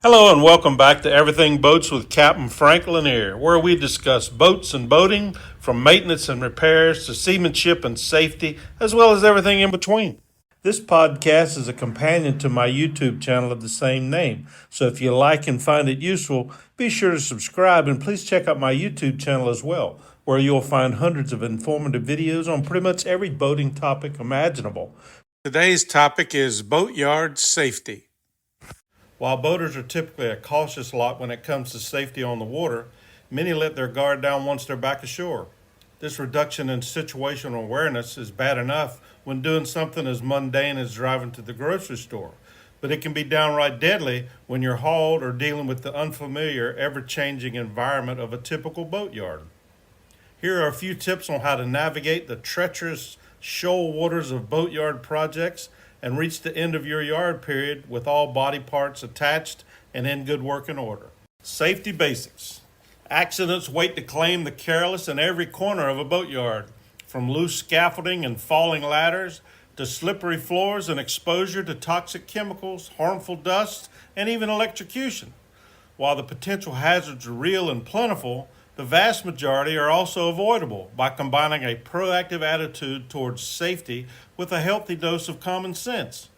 Hello and welcome back to Everything Boats with Captain Franklin here, where we discuss boats and boating, from maintenance and repairs to seamanship and safety, as well as everything in between. This podcast is a companion to my YouTube channel of the same name, so if you like and find it useful, be sure to subscribe and please check out my YouTube channel as well, where you'll find hundreds of informative videos on pretty much every boating topic imaginable. Today's topic is boatyard safety. While boaters are typically a cautious lot when it comes to safety on the water, many let their guard down once they're back ashore. This reduction in situational awareness is bad enough when doing something as mundane as driving to the grocery store, but it can be downright deadly when you're hauled or dealing with the unfamiliar, ever-changing environment of a typical boatyard. Here are a few tips on how to navigate the treacherous shoal waters of boatyard projects and reach the end of your yard period with all body parts attached and in good working order. Safety basics. Accidents wait to claim the careless in every corner of a boatyard, from loose scaffolding and falling ladders to slippery floors and exposure to toxic chemicals, harmful dust, and even electrocution. While the potential hazards are real and plentiful, the vast majority are also avoidable by combining a proactive attitude towards safety with a healthy dose of common sense.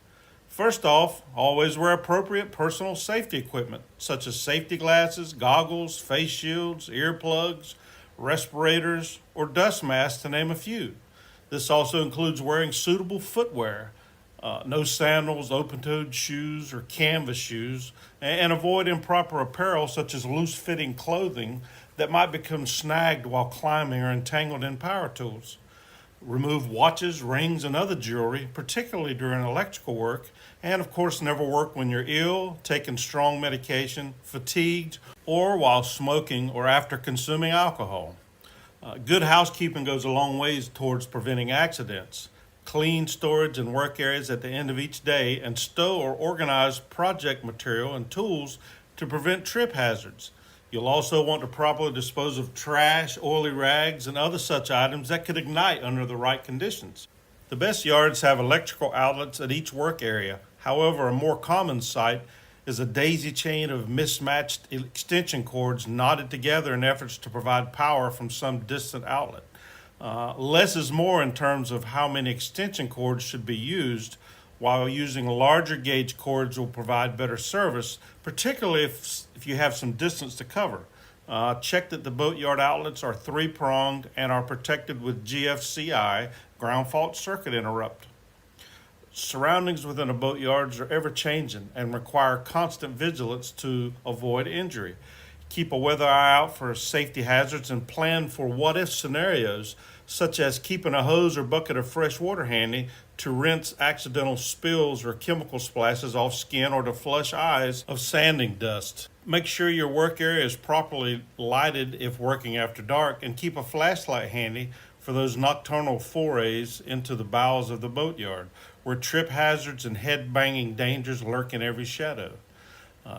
First off, always wear appropriate personal safety equipment, such as safety glasses, goggles, face shields, earplugs, respirators, or dust masks, to name a few. This also includes wearing suitable footwear, no sandals, open-toed shoes, or canvas shoes, and avoid improper apparel such as loose-fitting clothing that might become snagged while climbing or entangled in power tools. Remove watches, rings, and other jewelry, particularly during electrical work, and of course never work when you're ill, taking strong medication, fatigued, or while smoking or after consuming alcohol. Good housekeeping goes a long ways towards preventing accidents. Clean storage and work areas at the end of each day, and stow or organize project material and tools to prevent trip hazards. You'll also want to properly dispose of trash, oily rags, and other such items that could ignite under the right conditions. The best yards have electrical outlets at each work area. However, a more common sight is a daisy chain of mismatched extension cords knotted together in efforts to provide power from some distant outlet. Less is more in terms of how many extension cords should be used, while using larger gauge cords will provide better service, particularly if you have some distance to cover. Check that the boatyard outlets are three-pronged and are protected with GFCI, ground fault circuit interrupt. Surroundings within a boatyard are ever-changing and require constant vigilance to avoid injury. Keep a weather eye out for safety hazards and plan for what-if scenarios, such as keeping a hose or bucket of fresh water handy to rinse accidental spills or chemical splashes off skin or to flush eyes of sanding dust. Make sure your work area is properly lighted if working after dark, and keep a flashlight handy for those nocturnal forays into the bowels of the boatyard, where trip hazards and head-banging dangers lurk in every shadow.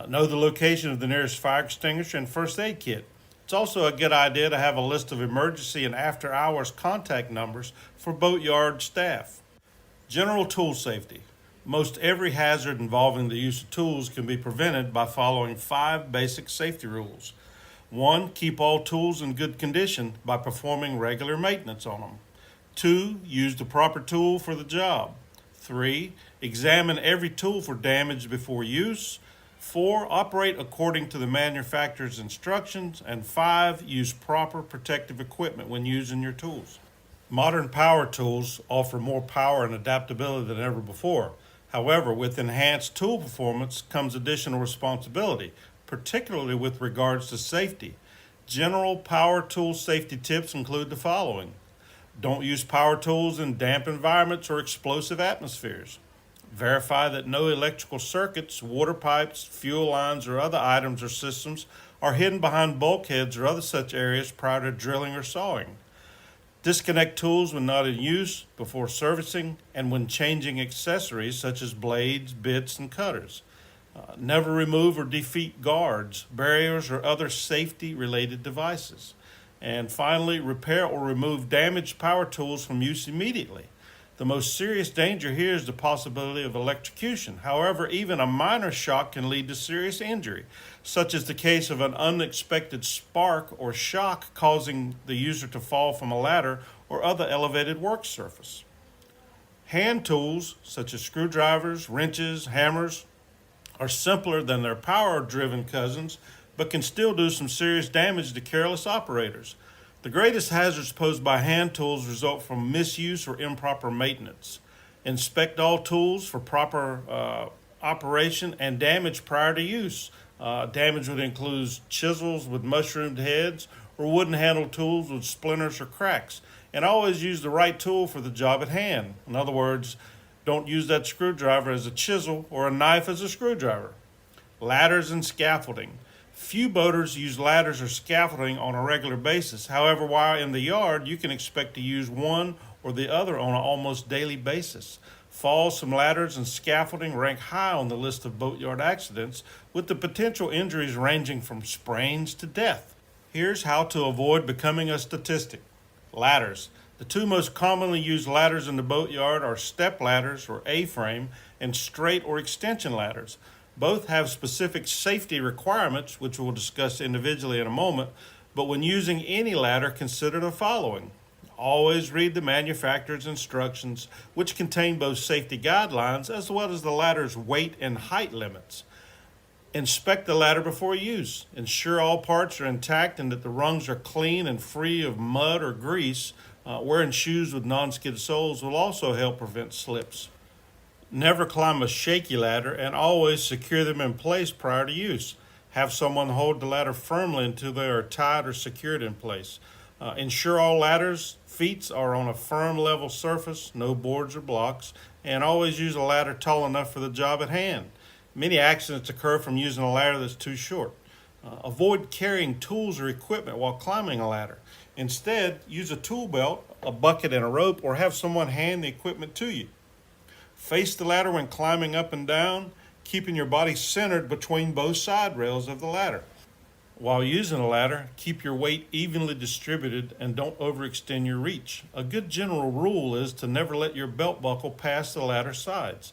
Know the location of the nearest fire extinguisher and first aid kit. It's also a good idea to have a list of emergency and after-hours contact numbers for boatyard staff. General tool safety. Most every hazard involving the use of tools can be prevented by following 5 basic safety rules. 1. Keep all tools in good condition by performing regular maintenance on them. 2. Use the proper tool for the job. 3. Examine every tool for damage before use. 4. Operate according to the manufacturer's instructions. And 5. Use proper protective equipment when using your tools. Modern power tools offer more power and adaptability than ever before. However, with enhanced tool performance comes additional responsibility, particularly with regards to safety. General power tool safety tips include the following. Don't use power tools in damp environments or explosive atmospheres. Verify that no electrical circuits, water pipes, fuel lines, or other items or systems are hidden behind bulkheads or other such areas prior to drilling or sawing. Disconnect tools when not in use, before servicing, and when changing accessories such as blades, bits, and cutters. Never remove or defeat guards, barriers, or other safety-related devices. And finally, repair or remove damaged power tools from use immediately. The most serious danger here is the possibility of electrocution. However, even a minor shock can lead to serious injury, such as the case of an unexpected spark or shock causing the user to fall from a ladder or other elevated work surface. Hand tools, such as screwdrivers, wrenches, hammers, are simpler than their power-driven cousins, but can still do some serious damage to careless operators. The greatest hazards posed by hand tools result from misuse or improper maintenance. Inspect all tools for proper operation and damage prior to use. Damage would include chisels with mushroomed heads or wooden handled tools with splinters or cracks. And always use the right tool for the job at hand. In other words, don't use that screwdriver as a chisel or a knife as a screwdriver. Ladders and scaffolding. Few boaters use ladders or scaffolding on a regular basis. However, while in the yard, you can expect to use one or the other on an almost daily basis. Falls from ladders and scaffolding rank high on the list of boatyard accidents, with the potential injuries ranging from sprains to death. Here's how to avoid becoming a statistic. Ladders. The two most commonly used ladders in the boatyard are step ladders, or A-frame, and straight or extension ladders. Both have specific safety requirements, which we'll discuss individually in a moment, but when using any ladder, consider the following. Always read the manufacturer's instructions, which contain both safety guidelines as well as the ladder's weight and height limits. Inspect the ladder before use. Ensure all parts are intact and that the rungs are clean and free of mud or grease. Wearing shoes with non-skid soles will also help prevent slips. Never climb a shaky ladder and always secure them in place prior to use. Have someone hold the ladder firmly until they are tied or secured in place. Ensure all ladders' feet are on a firm level surface, no boards or blocks, and always use a ladder tall enough for the job at hand. Many accidents occur from using a ladder that's too short. Avoid carrying tools or equipment while climbing a ladder. Instead, use a tool belt, a bucket, and a rope, or have someone hand the equipment to you. Face the ladder when climbing up and down, keeping your body centered between both side rails of the ladder. While using a ladder, keep your weight evenly distributed and don't overextend your reach. A good general rule is to never let your belt buckle pass the ladder sides.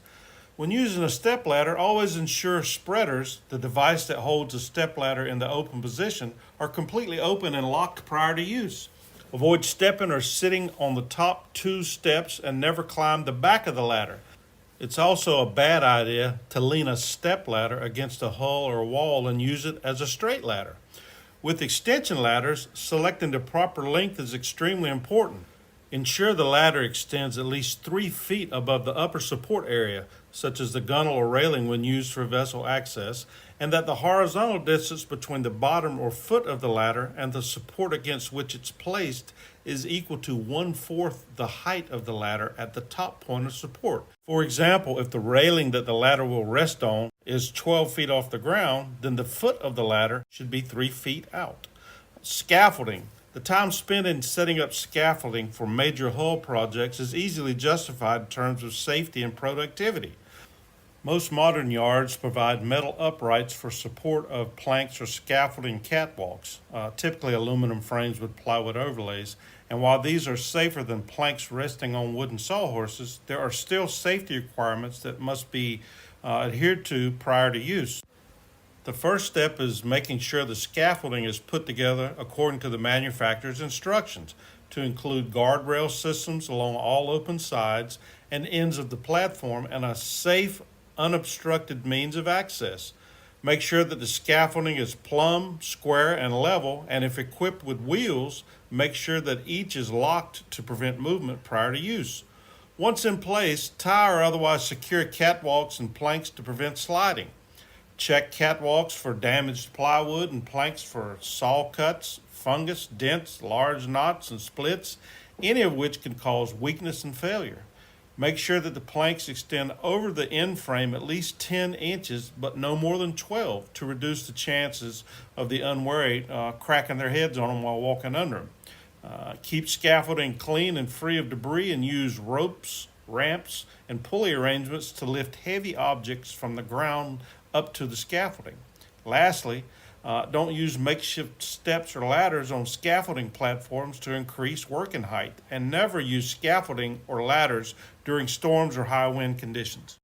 When using a step ladder, always ensure spreaders, the device that holds a step ladder in the open position, are completely open and locked prior to use. Avoid stepping or sitting on the top two steps and never climb the back of the ladder. It's also a bad idea to lean a step ladder against a hull or a wall and use it as a straight ladder. With extension ladders, selecting the proper length is extremely important. Ensure the ladder extends at least 3 feet above the upper support area, such as the gunnel or railing when used for vessel access, and that the horizontal distance between the bottom or foot of the ladder and the support against which it's placed is equal to 1/4 the height of the ladder at the top point of support. For example, if the railing that the ladder will rest on is 12 feet off the ground, then the foot of the ladder should be 3 feet out. Scaffolding. The time spent in setting up scaffolding for major hull projects is easily justified in terms of safety and productivity. Most modern yards provide metal uprights for support of planks or scaffolding catwalks, typically aluminum frames with plywood overlays. And while these are safer than planks resting on wooden sawhorses, there are still safety requirements that must be adhered to prior to use. The first step is making sure the scaffolding is put together according to the manufacturer's instructions, to include guardrail systems along all open sides and ends of the platform and a safe, unobstructed means of access. Make sure that the scaffolding is plumb, square, and level, and if equipped with wheels, make sure that each is locked to prevent movement prior to use. Once in place, tie or otherwise secure catwalks and planks to prevent sliding. Check catwalks for damaged plywood and planks for saw cuts, fungus, dents, large knots, and splits, any of which can cause weakness and failure. Make sure that the planks extend over the end frame at least 10 inches, but no more than 12, to reduce the chances of the unwary cracking their heads on them while walking under them. Keep scaffolding clean and free of debris and use ropes, ramps, and pulley arrangements to lift heavy objects from the ground up to the scaffolding. Lastly, Don't use makeshift steps or ladders on scaffolding platforms to increase working height. And never use scaffolding or ladders during storms or high wind conditions.